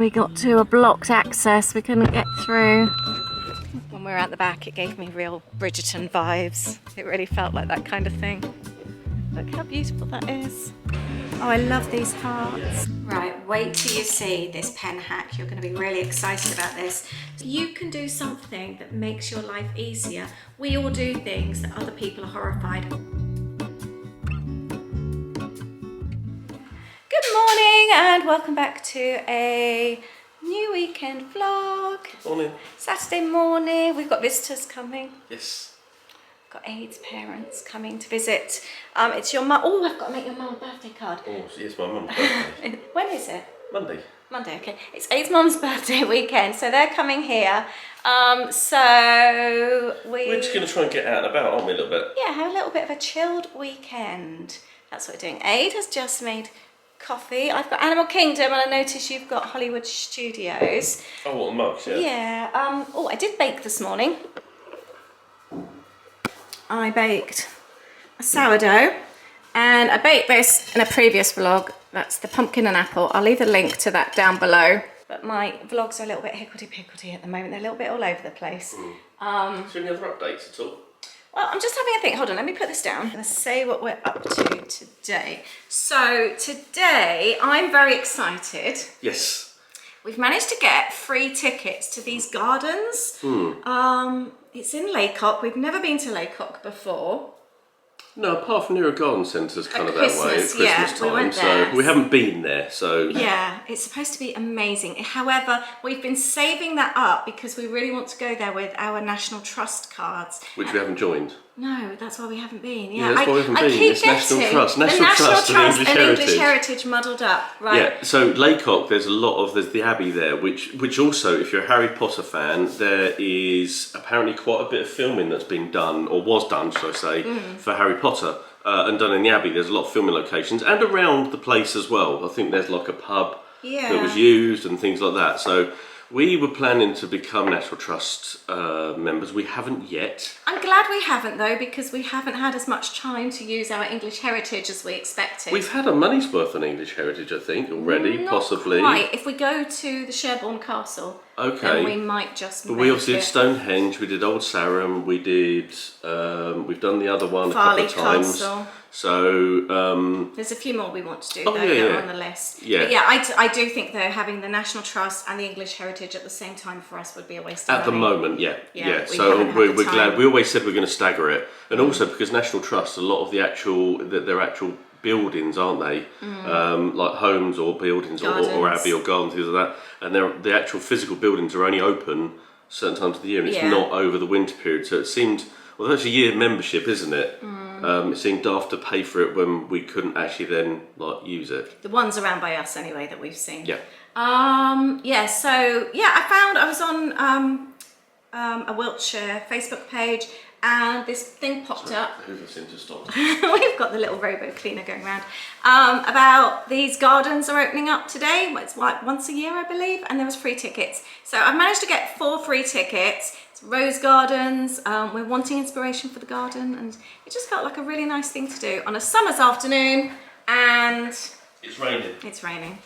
We got to a blocked access, we couldn't get through. When we were at the back, it gave me real Bridgerton vibes. It really felt like that kind of thing. Look how beautiful that is. Oh, I love these hearts. Right, wait till you see this pen hack. You're going to be really excited about this. You can do something that makes your life easier. We all do things that other people are horrified. Good morning and welcome back to a new weekend vlog. Morning. Saturday morning. We've got visitors coming. Yes. Got Aid's parents coming to visit. It's your mum. Oh, I've got to make your mum a birthday card. Oh, it's my mum's birthday. When is it? Monday. Monday, okay. It's Aid's mum's birthday weekend, so they're coming here. We're just going to try and get out and about, aren't we, a little bit? Yeah, have a little bit of a chilled weekend. That's what we're doing. Aid has just made coffee. I've got Animal Kingdom, and I noticed you've got Hollywood Studios. Oh, what, mugs, yeah. Yeah. Oh, I did bake this morning. I baked a sourdough, and I baked this in a previous vlog. That's the pumpkin and apple. I'll leave a link to that down below. But my vlogs are a little bit hickledy-pickledy at the moment. They're a little bit all over the place. Is there any other updates at all? Well, I'm just having a think. Hold on, let me put this down. I'm going to say what we're up to today. So today, I'm very excited. Yes. We've managed to get free tickets to these gardens. It's in Laycock. We've never been to Laycock before. No, apart from Near Garden Centre's kind of that way at Christmas yeah, time, we went there. so we haven't been there, so... Yeah, it's supposed to be amazing. However, we've been saving that up because we really want to go there with our National Trust cards. Which we haven't joined. No, that's why we haven't been. Yeah, that's why we haven't been. Keep It's National getting Trust. the National Trust and English Heritage muddled up, right? Yeah, so Laycock, there's the Abbey there, which also, if you're a Harry Potter fan, there is apparently quite a bit of filming that's been done, or was done, should I say, for Harry Potter. And done in the Abbey. There's a lot of filming locations and around the place as well. I think there's like a pub that was used and things like that. So we were planning to become National Trust members. We haven't yet. I'm glad we haven't though, because we haven't had as much time to use our English heritage as we expected. We've had a money's worth on English heritage, I think, already, Not possibly. Quite. If we go to the Sherborne Castle, then we might just. But we obviously did Stonehenge. We did Old Sarum. We did. We've done the other one Farley a couple of times. Castle. So there's a few more we want to do that are on the list. Yeah, but yeah, I do think though having the National Trust and the English heritage at the same time for us would be a waste of money. At the moment, yeah. So we're glad. We always said we're going to stagger it, and also because National Trust, a lot of their actual buildings, aren't they? Like homes or buildings or abbey or gardens, things like that, and the actual physical buildings are only open certain times of the year, and it's not over the winter period. So it seemed, well, that's a year membership, isn't it? It seemed daft to pay for it when we couldn't actually then use it. The ones around by us anyway that we've seen. Yeah. I was on a Wiltshire Facebook page, and this thing popped up. Who's listening to stop? We've got the little robo cleaner going around. About these gardens are opening up today. It's like once a year, I believe, and there was free tickets. So I've managed to get 4 free tickets. It's rose gardens. We're wanting inspiration for the garden, and it just felt like a really nice thing to do on a summer's afternoon. And it's raining. It's raining.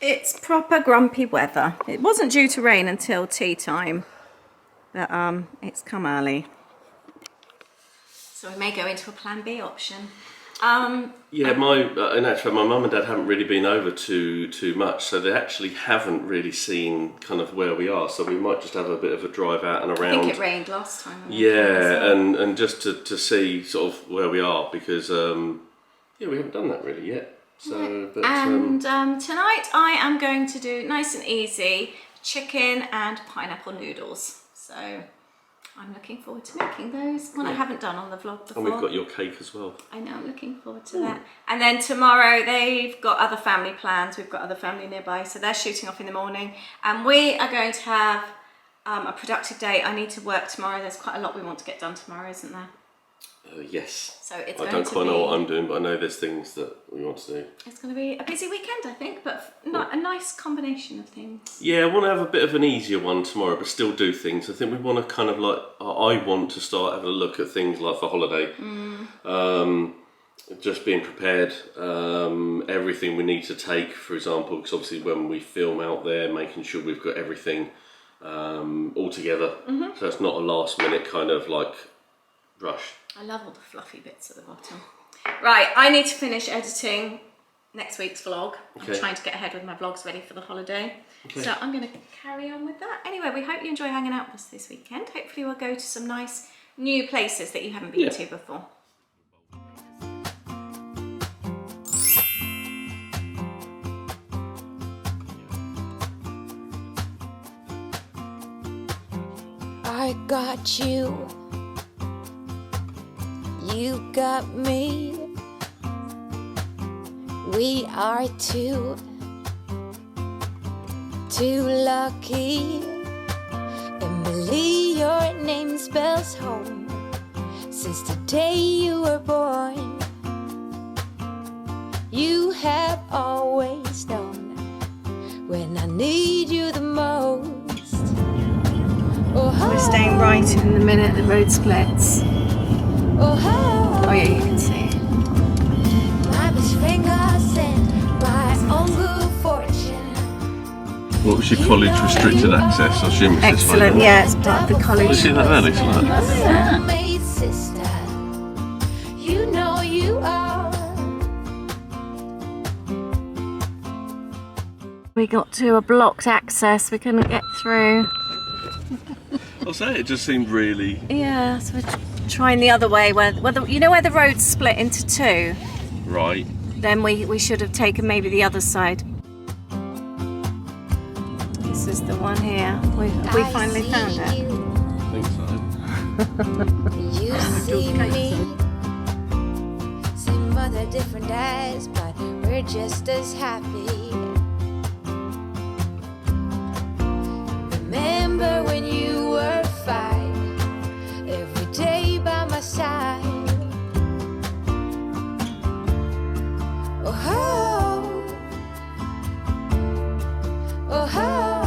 It's proper grumpy weather. It wasn't due to rain until tea time, but it's come early. So we may go into a plan B option. In actual, my mum and dad haven't really been over too much, so they actually haven't really seen kind of where we are. So we might just have a bit of a drive out and around. I think it rained last time. And just to see sort of where we are, because we haven't done that really yet. So, but, tonight I am going to do nice and easy chicken and pineapple noodles. So I'm looking forward to making those. One I haven't done on the vlog before. And we've got your cake as well. I know, I'm looking forward to that. And then tomorrow they've got other family plans. We've got other family nearby, so they're shooting off in the morning. And we are going to have a productive day. I need to work tomorrow. There's quite a lot we want to get done tomorrow, isn't there? Yes. So it's I don't quite know what I'm doing, but I know there's things that we want to do. It's going to be a busy weekend, I think, but a nice combination of things. Yeah, I want to have a bit of an easier one tomorrow, but still do things. I think we want to kind of I want to start having a look at things like for holiday. just being prepared, everything we need to take, for example, because obviously when we film out there, making sure we've got everything all together, so it's not a last minute kind of like rush. I love all the fluffy bits at the bottom. Right, I need to finish editing next week's vlog. Okay. I'm trying to get ahead with my vlogs ready for the holiday. Okay. So I'm going to carry on with that. Anyway, we hope you enjoy hanging out with us this weekend. Hopefully we'll go to some nice new places that you haven't been to before. I got you, you got me. We are two lucky. Emily, your name spells home since the day you were born. You have always known when I need you the most. We're staying right in the minute the road splits. Oh yeah, you can see it. My best friend got sent my own good fortune. What was your college restricted access? I assume it's Excellent, this way. yeah, it's part of the college. See that there, Lisa? Look. Soulmate sister, you know you are. We got to a blocked access, we couldn't get through. I'll say it just seemed really... Yeah, so we're trying the other way, where you know where the road's split into two? Right. Then we should have taken maybe the other side. This is the one here. We finally found it. I think so. You see me, same mother, different dads, but we're just as happy. Remember when you were 5, every day by my side. Oh, oh, oh.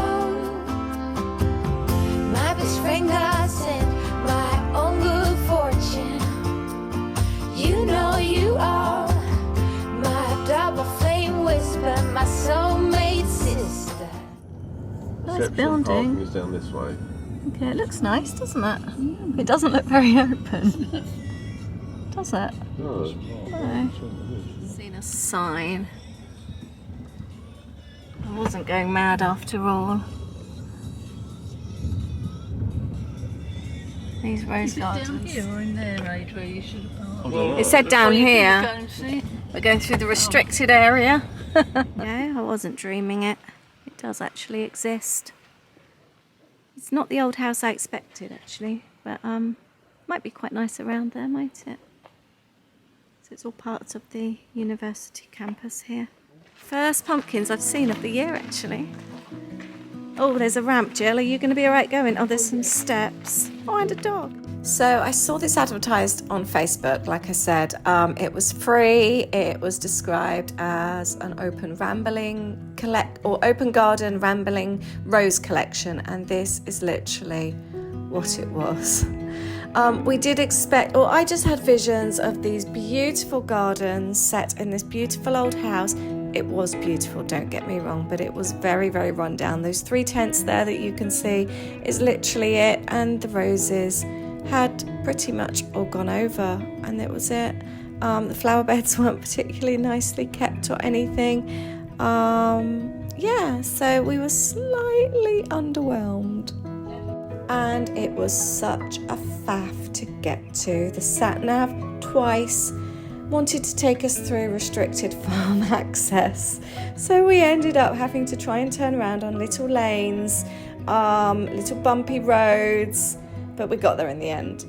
My best friend got sent my own good fortune. You know you are my double flame whisper, my soulmate sister. Nice building. Is down this way. Okay, it looks nice, doesn't it? It doesn't look very open. Does it? No. No. Seen a sign. I wasn't going mad after all. These rose gardens. Down here or in there, Aid, where you should have Well, It said down here. Go and see. We're going through the restricted area. No, I wasn't dreaming it. It does actually exist. It's not the old house I expected, actually, but might be quite nice around there, might it? So it's all parts of the university campus here. First pumpkins I've seen of the year, actually. Oh, there's a ramp, Jill. Are you going to be all right going? Oh, there's some steps. Oh, and a dog. So I saw this advertised on Facebook, like I said. It was free. It was described as an open open garden rambling rose collection, and this is literally what it was. We did expect, or I just had visions of these beautiful gardens set in this beautiful old house. It was beautiful, don't get me wrong, but it was very, very run down. Those 3 tents there that you can see is literally it, and the roses had pretty much all gone over, and that was it. The flower beds weren't particularly nicely kept or anything. Yeah, so we were slightly underwhelmed. And it was such a faff to get to. The sat-nav twice wanted to take us through restricted farm access. So we ended up having to try and turn around on little lanes, little bumpy roads, but we got there in the end.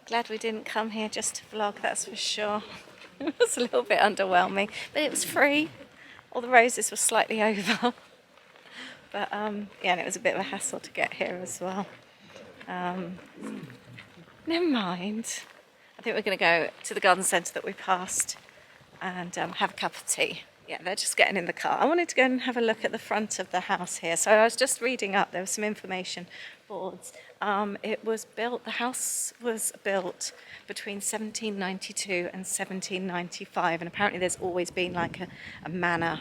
Glad we didn't come here just to vlog, that's for sure. It was a little bit underwhelming, but it was free. All the roses were slightly over. But yeah, and it was a bit of a hassle to get here as well. Never mind. I think we're going to go to the garden centre that we passed and have a cup of tea. Yeah, they're just getting in the car. I wanted to go and have a look at the front of the house here. So I was just reading up. There was some information boards. The house was built between 1792 and 1795, and apparently there's always been like a manor,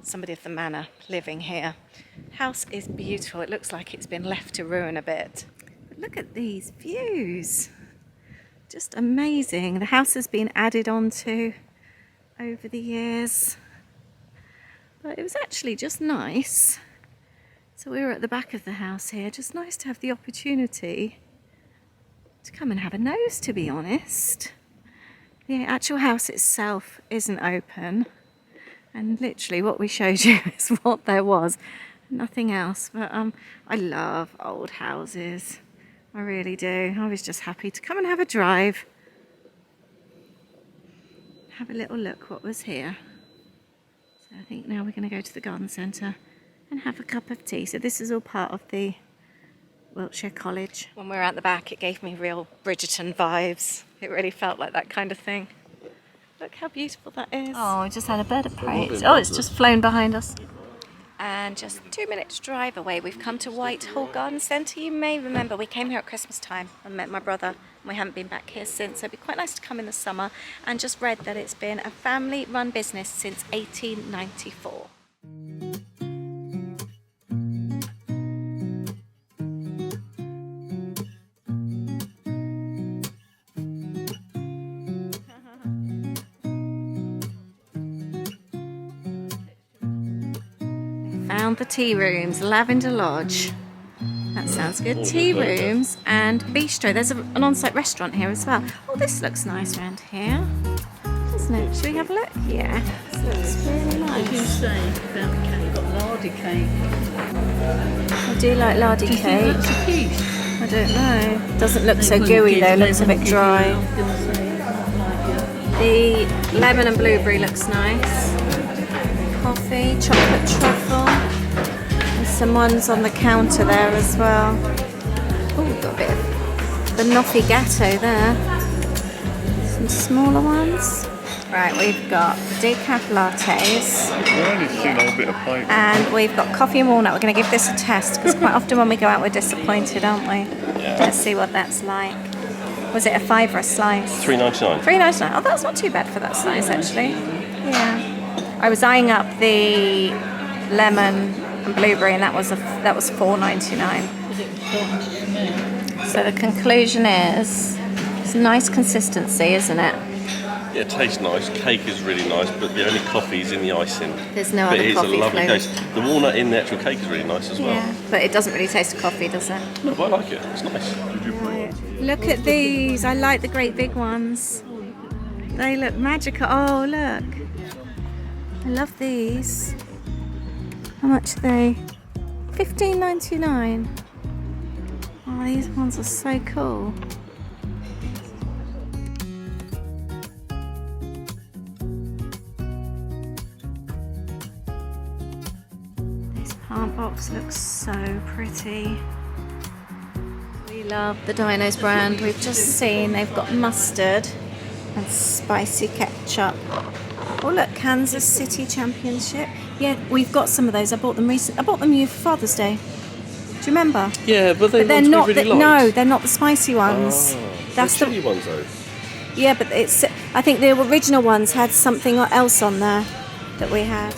somebody of the manor living here. House is beautiful. It looks like it's been left to ruin a bit. But look at these views. Just amazing. The house has been added onto over the years. But it was actually just nice. So we were at the back of the house here. Just nice to have the opportunity to come and have a nose, to be honest. The actual house itself isn't open. And literally what we showed you is what there was. Nothing else. But I love old houses. I really do. I was just happy to come and have a drive. Have a little look what was here. So I think now we're going to go to the garden centre and have a cup of tea. So this is all part of the Wiltshire College. When we were at the back, it gave me real Bridgerton vibes. It really felt like that kind of thing. Look how beautiful that is. Oh, we just had a bird of prey. Oh, it's just flown behind us. And just 2 minutes drive away, we've come to Whitehall Garden Centre. You may remember we came here at Christmas time and met my brother. We haven't been back here since, so it'd be quite nice to come in the summer. And just read that it's been a family-run business since 1894. Found the tea rooms, Lavender Lodge. That sounds good. Tea rooms and bistro. There's an on-site restaurant here as well. Oh, this looks nice around here, doesn't it? Should we have a look? Yeah, this looks really nice. What did you say about the cake? You've got lardy cake. I do like lardy Do you think cake. that's a quiche? I don't know. Doesn't look so They gooey wouldn't though. give- Looks a they bit wouldn't give dry. you- I was gonna say, not like The lemon and blueberry looks nice. Coffee, chocolate truffle. There's some ones on the counter there as well. Oh, got a bit of banoffee gatto there. Some smaller ones. Right, we've got decaf lattes. And we've got coffee and walnut. We're going to give this a test because quite often when we go out we're disappointed, aren't we? Yeah. Let's see what that's like. Was it a $5 a slice? $3.99. $3.99. Oh, that's not too bad for that size, actually. Yeah. I was eyeing up the lemon and blueberry, and that was $4.99. So the conclusion is, it's a nice consistency, isn't it? Yeah, it tastes nice. Cake is really nice, but the only coffee is in the icing. There's no But other it is a coffee lovely flavour. taste. The walnut in the actual cake is really nice as well. Yeah, but it doesn't really taste of coffee, does it? No, but I like it. It's nice. Look at these. I like the great big ones. They look magical. Oh, look. I love these. How much are they? $15.99. Oh, these ones are so cool. This plant box looks so pretty. We love the Dino's brand. We've just seen they've got mustard and spicy ketchup. Oh look, Kansas City Championship. Yeah, we've got some of those. I bought them recently. I bought them you for Father's Day. Do you remember? Yeah, but they're not really the, no, they're not the spicy ones. That's the chili ones though. Yeah, but it's. I think the original ones had something else on there that we had.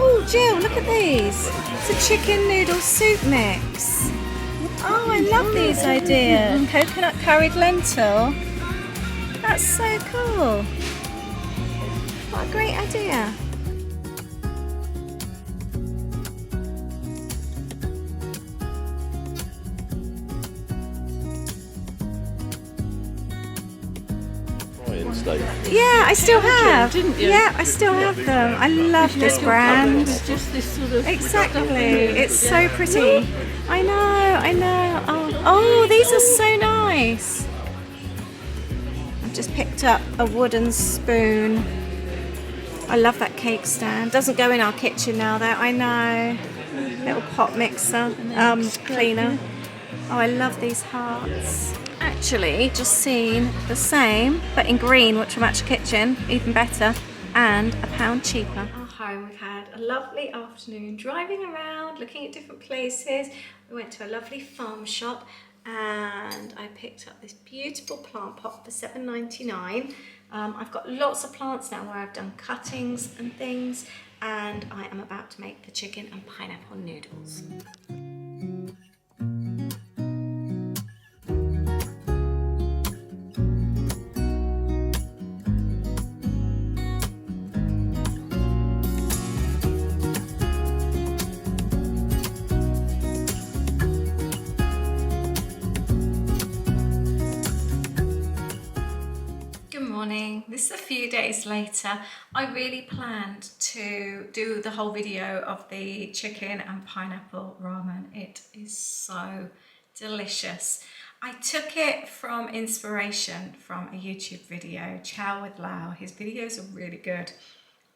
Oh, Jill, look at these. It's a chicken noodle soup mix. Oh, I love these ideas. Coconut curried lentil. That's so cool. What a great idea. Ryan steak. Yeah, I still have. didn't you? Yeah, I still have them. I love this brand. It's just this sort of Exactly. stuff in it. It's so pretty. I know. Oh, these are so nice. I've just picked up a wooden spoon. I love that cake stand. Doesn't go in our kitchen now though, I know. Little pot mixer, cleaner. Oh, I love these hearts. Actually, just seen the same, but in green, which will match the kitchen, even better, and £1 cheaper. Our home, we've had a lovely afternoon driving around, looking at different places. We went to a lovely farm shop and I picked up this beautiful plant pot for £7.99. I've got lots of plants now where I've done cuttings and things, and I am about to make the chicken and pineapple noodles. This is a few days later. I really planned to do the whole video of the chicken and pineapple ramen. It is so delicious. I took it from inspiration from a YouTube video, Chow with Lao. His videos are really good.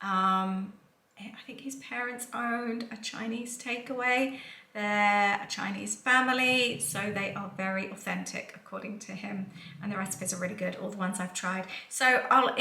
I think his parents owned a Chinese takeaway. They're a Chinese family, so they are very authentic according to him, and the recipes are really good, all the ones I've tried. So I'll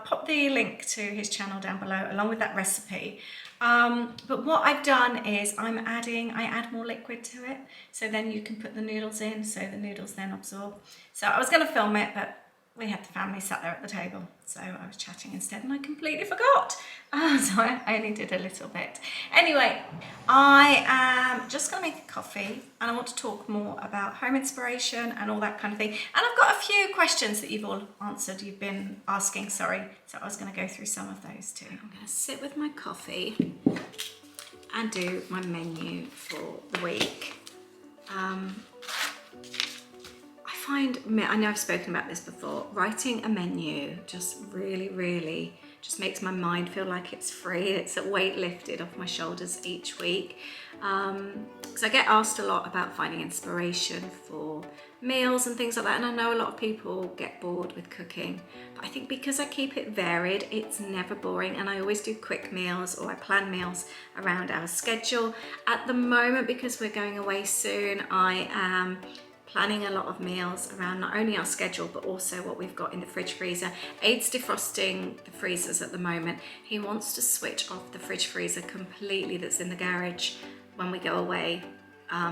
pop the link to his channel down below along with that recipe. But what I've done is I add more liquid to it, so then you can put the noodles in, so the noodles then absorb. So I was going to film it, but we had the family sat there at the table, so I was chatting instead and I completely forgot. So I only did a little bit. Anyway, I am just gonna make a coffee and I want to talk more about home inspiration and all that kind of thing. And I've got a few questions that you've all answered, you've been asking, sorry. So I was gonna go through some of those too. I'm gonna sit with my coffee and do my menu for the week. I know I've spoken about this before, writing a menu just really just makes my mind feel like it's free. It's a weight lifted off my shoulders each week. Because I get asked a lot about finding inspiration for meals and things like that, and I know a lot of people get bored with cooking, but I think because I keep it varied, it's never boring, and I always do quick meals, or I plan meals around our schedule. At the moment, because we're going away soon, I am planning a lot of meals around not only our schedule but also what we've got in the fridge freezer. Aid's defrosting the freezers at the moment. He wants to switch off the fridge freezer completely that's in the garage when we go away,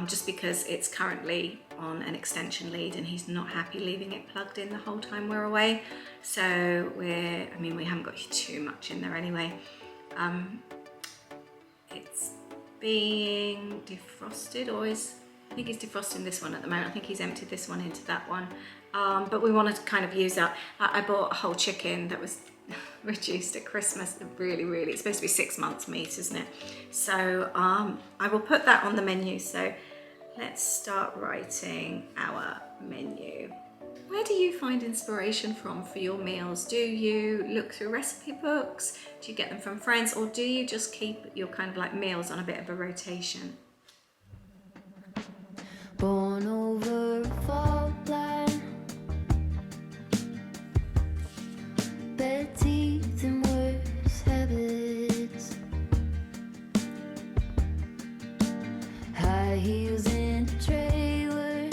just because it's currently on an extension lead and he's not happy leaving it plugged in the whole time we're away. So we haven't got too much in there anyway. It's being defrosted, or I think he's defrosting this one at the moment. I think he's emptied this one into that one. But we wanted to kind of use that. I bought a whole chicken that was reduced at Christmas. Really, it's supposed to be 6 months meat, isn't it? So I will put that on the menu. So let's start writing our menu. Where do you find inspiration from for your meals? Do you look through recipe books? Do you get them from friends? Or do you just keep your kind of like meals on a bit of a rotation? Born over a fault line, bad teeth and worse habits, high heels in a trailer.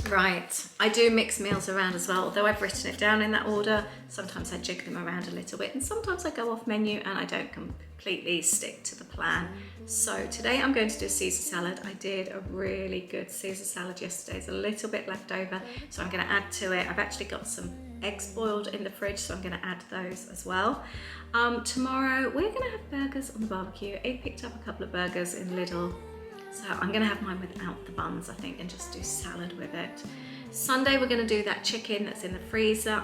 Right, I do mix meals around as well, although I've written it down in that order. Sometimes I jig them around a little bit, and sometimes I go off menu and I don't completely stick to the plan. So today I'm going to do Caesar salad. I did a really good Caesar salad yesterday. There's a little bit left over, so I'm going to add to it. I've actually got some eggs boiled in the fridge, so I'm going to add those as well. Tomorrow we're going to have burgers on the barbecue. I picked up a couple of burgers in Lidl, so I'm going to have mine without the buns, I think, and just do salad with it. Sunday we're going to do that chicken that's in the freezer.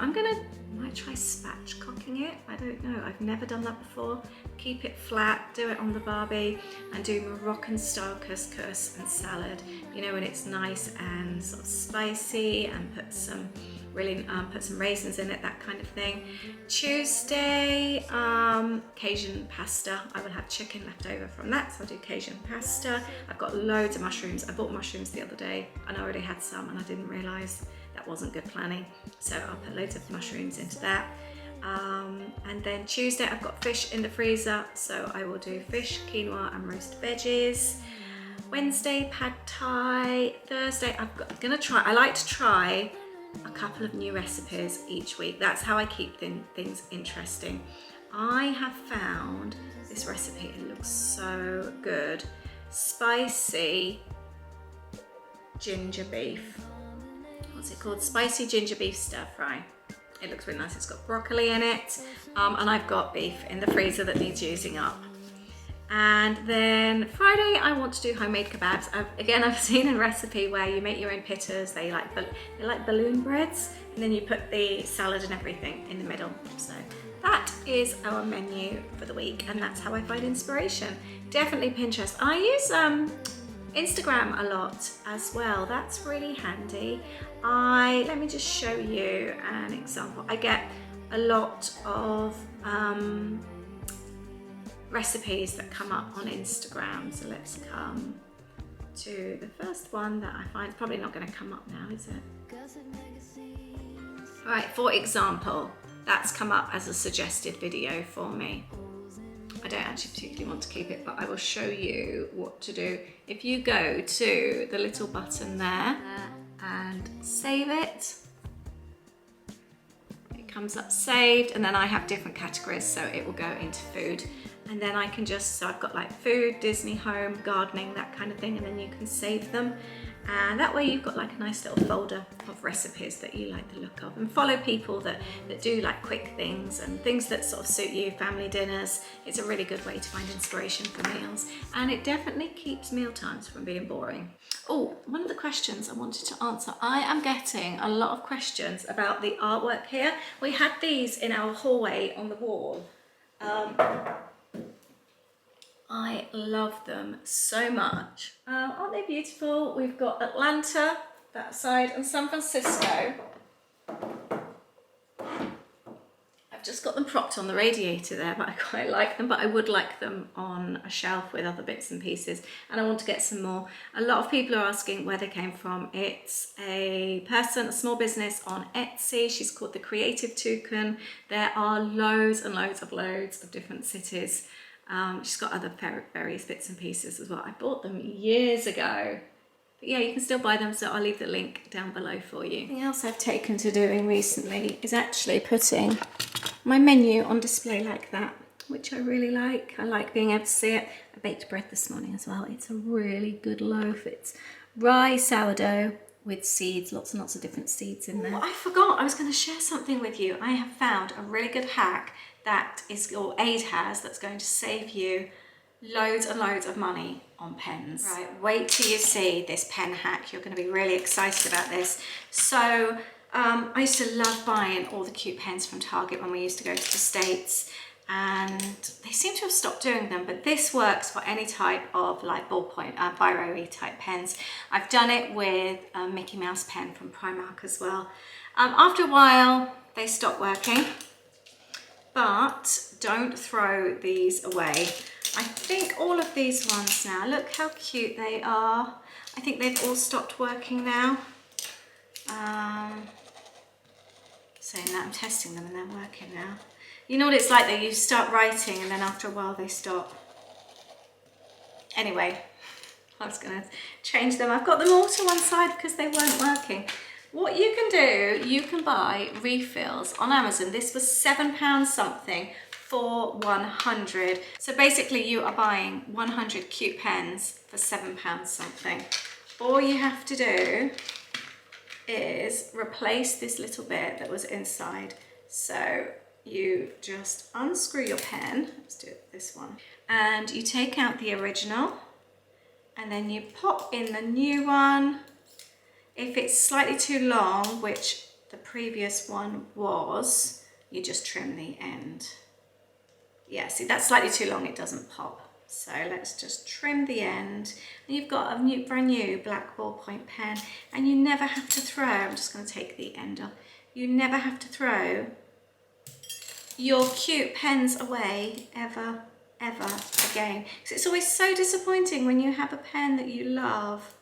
Might try spatchcocking it. I don't know, I've never done that before. Keep it flat, do it on the barbie, and do Moroccan style couscous and salad. You know, when it's nice and sort of spicy, and put some raisins in it, that kind of thing. Tuesday, Cajun pasta. I will have chicken left over from that, so I'll do Cajun pasta. I've got loads of mushrooms. I bought mushrooms the other day and I already had some and I didn't realise that wasn't good planning. So I'll put loads of mushrooms into that. And then Tuesday I've got fish in the freezer, so I will do fish, quinoa and roast veggies. Wednesday, pad thai. Thursday, I like to try a couple of new recipes each week. That's how I keep things interesting. I have found this recipe, it looks so good. Spicy ginger beef. What's it called? Spicy ginger beef stir fry. It looks really nice. It's got broccoli in it, and I've got beef in the freezer that needs using up. And then Friday, I want to do homemade kebabs. I've seen a recipe where you make your own pittas. They like balloon breads, and then you put the salad and everything in the middle. So that is our menu for the week, and that's how I find inspiration. Definitely Pinterest. I use Instagram a lot as well. That's really handy. Let me just show you an example. I get a lot of recipes that come up on Instagram. So let's come to the first one that I find. Probably not going to come up now, is it? All right, for example, that's come up as a suggested video for me. I don't actually particularly want to keep it, but I will show you what to do. If you go to the little button there and save it, it comes up saved, and then I have different categories, so it will go into food. And then I can so I've got like food, Disney, home, gardening, that kind of thing, and then you can save them. And that way you've got like a nice little folder of recipes that you like the look of, and follow people that do like quick things and things that sort of suit you, family dinners. It's a really good way to find inspiration for meals, and it definitely keeps meal times from being boring. Oh, one of the questions I wanted to answer. I am getting a lot of questions about the artwork here. We had these in our hallway on the wall. I love them so much. Aren't they beautiful? We've got Atlanta, that side, and San Francisco. I've just got them propped on the radiator there, but I quite like them, but I would like them on a shelf with other bits and pieces, and I want to get some more. A lot of people are asking where they came from. It's a small business on Etsy. She's called the Creative Toucan. There are loads of different cities. She's got other various bits and pieces as well. I bought them years ago. But yeah, you can still buy them, so I'll leave the link down below for you. Something else I've taken to doing recently is actually putting my menu on display like that, which I really like. I like being able to see it. I baked bread this morning as well. It's a really good loaf. It's rye sourdough with seeds, lots and lots of different seeds in there. Oh, I forgot, I was going to share something with you. I have found a really good hack Aid has, that's going to save you loads and loads of money on pens. Right, wait till you see this pen hack. You're going to be really excited about this. So I used to love buying all the cute pens from Target when we used to go to the States, and they seem to have stopped doing them, but this works for any type of like ballpoint, biro-y type pens. I've done it with a Mickey Mouse pen from Primark as well. After a while, they stop working. But don't throw these away. I think all of these ones now, look how cute they are. I think they've all stopped working now. Saying that, I'm testing them and they're working now. You know what it's like though, you start writing and then after a while they stop. Anyway, I was gonna change them. I've got them all to one side because they weren't working. What you can do, you can buy refills on Amazon. This was £7 something for 100. So basically you are buying 100 cute pens for £7 something. All you have to do is replace this little bit that was inside. So you just unscrew your pen, let's do this one, and you take out the original and then you pop in the new one. If it's slightly too long, which the previous one was, you just trim the end. Yeah, see, that's slightly too long, it doesn't pop. So let's just trim the end. And you've got a brand new black ballpoint pen, and you never have to throw, I'm just going to take the end off, you never have to throw your cute pens away ever again. Because it's always so disappointing when you have a pen that you love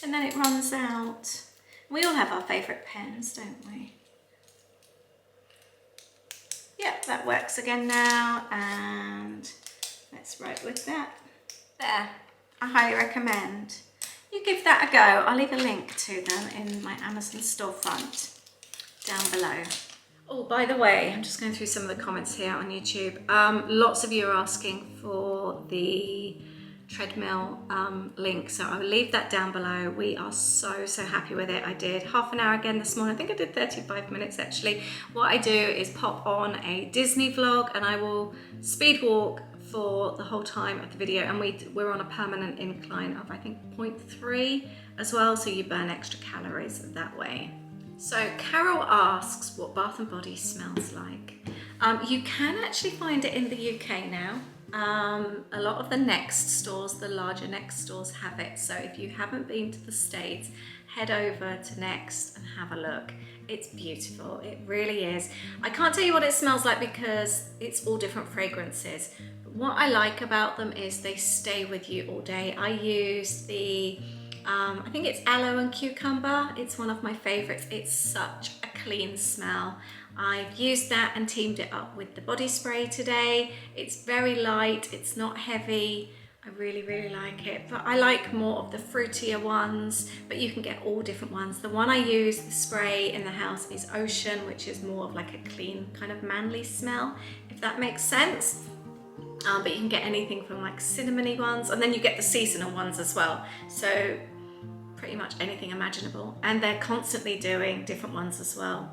and then it runs out. We all have our favourite pens, don't we? Yep, that works again now, and let's write with that. There, I highly recommend you give that a go. I'll leave a link to them in my Amazon storefront down below. Oh, by the way, I'm just going through some of the comments here on YouTube. Lots of you are asking for the Treadmill link, so I'll leave that down below. We are so happy with it. I did half an hour again this morning. I think I did 35 minutes actually. What I do is pop on a Disney vlog and I will speed walk for the whole time of the video, and we're on a permanent incline of I think 0.3 as well, so you burn extra calories that way. So Carol asks what Bath & Body smells like. You can actually find it in the UK now. A lot of the Next stores, the larger Next stores, have it. So if you haven't been to the States, head over to Next and have a look. It's beautiful, it really is. I can't tell you what it smells like because it's all different fragrances. But what I like about them is they stay with you all day. I use the I think it's aloe and cucumber. It's one of my favorites. It's such a clean smell. I've used that and teamed it up with the body spray today. It's very light, it's not heavy. I really like it, but I like more of the fruitier ones, but you can get all different ones. The one I use, the spray in the house, is Ocean, which is more of like a clean kind of manly smell, if that makes sense. But you can get anything from like cinnamony ones, and then you get the seasonal ones as well. So pretty much anything imaginable, and they're constantly doing different ones as well.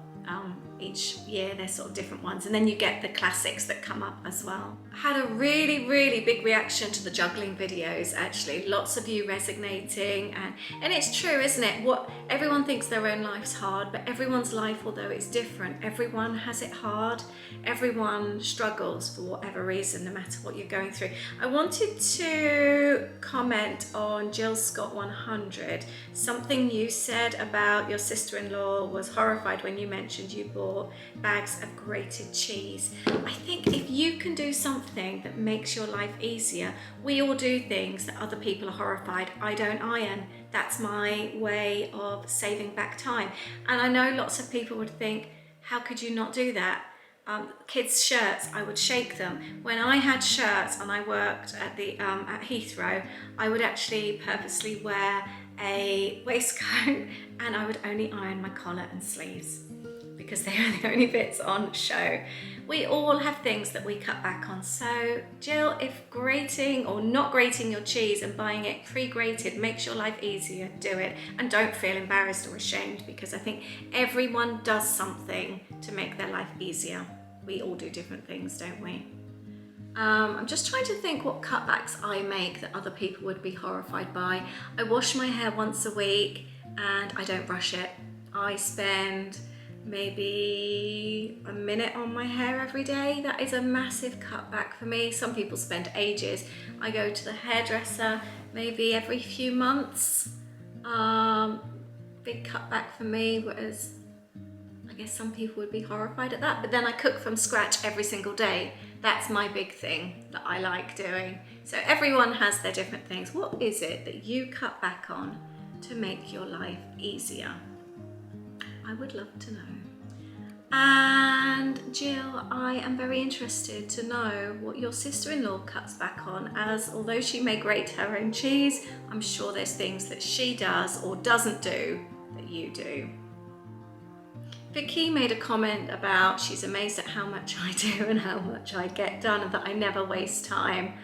Each year there's sort of different ones, and then you get the classics that come up as well. I had a really big reaction to the juggling videos actually. Lots of you resonating, and it's true, isn't it? What everyone thinks their own life's hard, but everyone's life, although it's different, everyone has it hard. Everyone struggles for whatever reason, no matter what you're going through. I wanted to comment on Jill Scott 100. Something you said about your sister-in-law was horrified when you mentioned you bought bags of grated cheese. I think if you can do something that makes your life easier, we all do things that other people are horrified. I don't iron. That's my way of saving back time. And I know lots of people would think, how could you not do that? Kids' shirts, I would shake them. When I had shirts and I worked at the at Heathrow, I would actually purposely wear a waistcoat and I would only iron my collar and sleeves because they are the only bits on show. We all have things that we cut back on. So Jill, if grating or not grating your cheese and buying it pre-grated makes your life easier, do it. And don't feel embarrassed or ashamed, because I think everyone does something to make their life easier. We all do different things, don't we? I'm just trying to think what cutbacks I make that other people would be horrified by. I wash my hair once a week and I don't brush it. I spend maybe a minute on my hair every day. That is a massive cutback for me. Some people spend ages. I go to the hairdresser maybe every few months. Big cutback for me, whereas I guess some people would be horrified at that. But then I cook from scratch every single day. That's my big thing that I like doing. So everyone has their different things. What is it that you cut back on to make your life easier? I would love to know. And Jill, I am very interested to know what your sister-in-law cuts back on, as although she may grate her own cheese, I'm sure there's things that she does or doesn't do that you do. Vicky made a comment about she's amazed at how much I do and how much I get done and that I never waste time.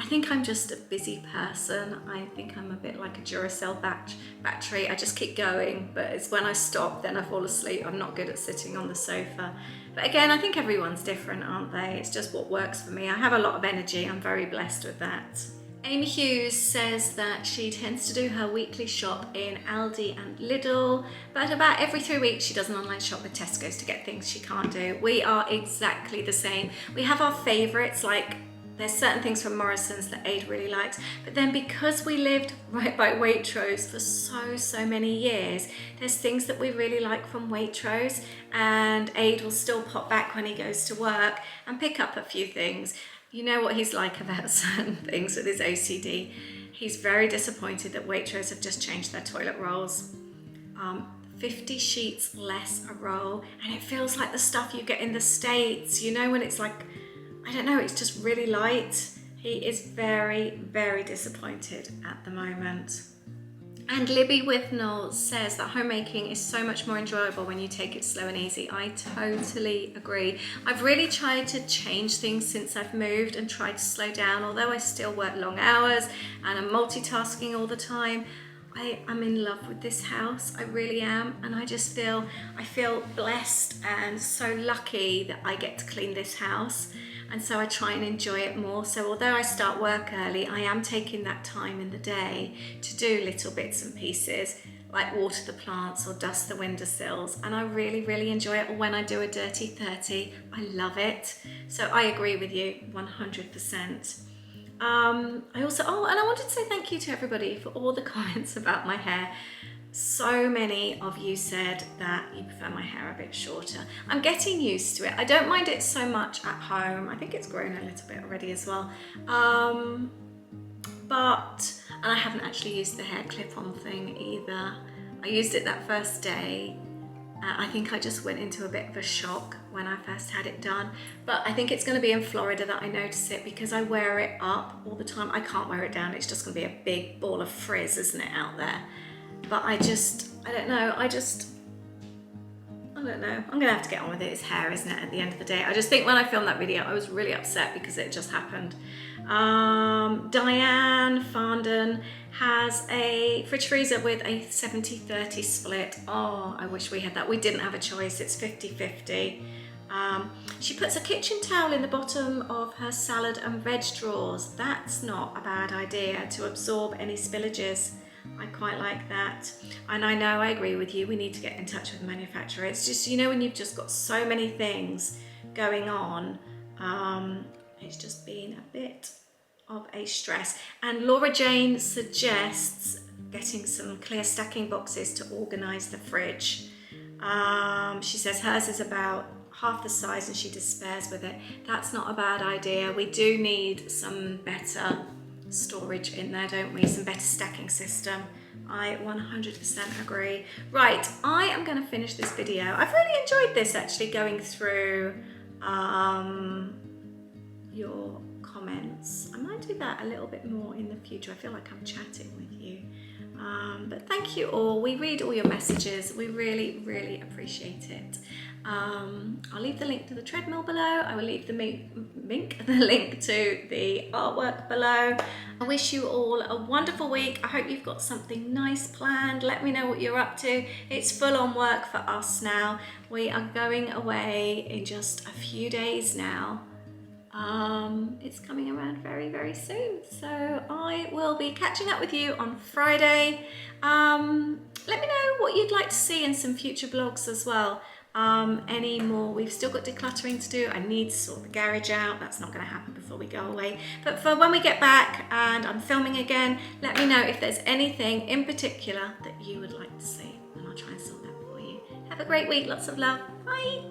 I think I'm just a busy person. I think I'm a bit like a Duracell battery. I just keep going, but it's when I stop, then I fall asleep. I'm not good at sitting on the sofa. But again, I think everyone's different, aren't they? It's just what works for me. I have a lot of energy. I'm very blessed with that. Amy Hughes says that she tends to do her weekly shop in Aldi and Lidl, but about every 3 weeks she does an online shop with Tesco's to get things she can't do. We are exactly the same. We have our favourites, like there's certain things from Morrison's that Aid really likes, but then because we lived right by Waitrose for so many years, there's things that we really like from Waitrose, and Aid will still pop back when he goes to work and pick up a few things. You know what he's like about certain things with his OCD. He's very disappointed that Waitrose have just changed their toilet rolls. 50 sheets less a roll, and it feels like the stuff you get in the States, you know, when it's like, I don't know, it's just really light He is very, very disappointed at the moment. And Libby Withnell says that homemaking is so much more enjoyable when you take it slow and easy. I totally agree. I've really tried to change things since I've moved and tried to slow down, although I still work long hours and I'm multitasking all the time. I'm in love with this house, I really am, and I feel blessed and so lucky that I get to clean this house, and so I try and enjoy it more. So although I start work early, I am taking that time in the day to do little bits and pieces like water the plants or dust the windowsills, and I really, really enjoy it. Or when I do a dirty 30, I love it. So I agree with you 100%. I also, and I wanted to say thank you to everybody for all the comments about my hair. So many of you said that you prefer my hair a bit shorter. I'm getting used to it. I don't mind it so much at home. I think it's grown a little bit already as well. And I haven't actually used the hair clip-on thing either. I used it that first day. I think I just went into a bit of a shock when I first had it done, but I think it's going to be in Florida that I notice it, because I wear it up all the time. I can't wear it down. It's just going to be a big ball of frizz, isn't it, out there? But I don't know. I'm going to have to get on with it. It's hair, isn't it, at the end of the day? I just think when I filmed that video, I was really upset because it just happened. Diane Farndon has a fridge freezer with a 70-30 split. Oh, I wish we had that. We didn't have a choice. It's 50-50. She puts a kitchen towel in the bottom of her salad and veg drawers. That's not a bad idea to absorb any spillages. I quite like that. And I know, I agree with you, we need to get in touch with the manufacturer. It's just, you know, when you've just got so many things going on, it's just been a bit of a stress. And Laura Jane suggests getting some clear stacking boxes to organise the fridge. She says hers is about half the size and she despairs with it. That's not a bad idea. We do need some better storage in there, don't we? Some better stacking system. I 100% agree. Right, I am going to finish this video. I've really enjoyed this, actually, going through your comments. I might do that a little bit more in the future. I feel like I'm chatting with you. But thank you all. We read all your messages. We really, really appreciate it. I'll leave the link to the treadmill below. I will leave the link to the artwork below. I wish you all a wonderful week. I hope you've got something nice planned. Let me know what you're up to. It's full on work for us now. We are going away in just a few days now. It's coming around very, very soon. So I will be catching up with you on Friday. Let me know what you'd like to see in some future vlogs as well. Any more. We've still got decluttering to do. I need to sort the garage out. That's not going to happen before we go away. But for when we get back and I'm filming again, let me know if there's anything in particular that you would like to see, and I'll try and sort that for you. Have a great week. Lots of love. Bye.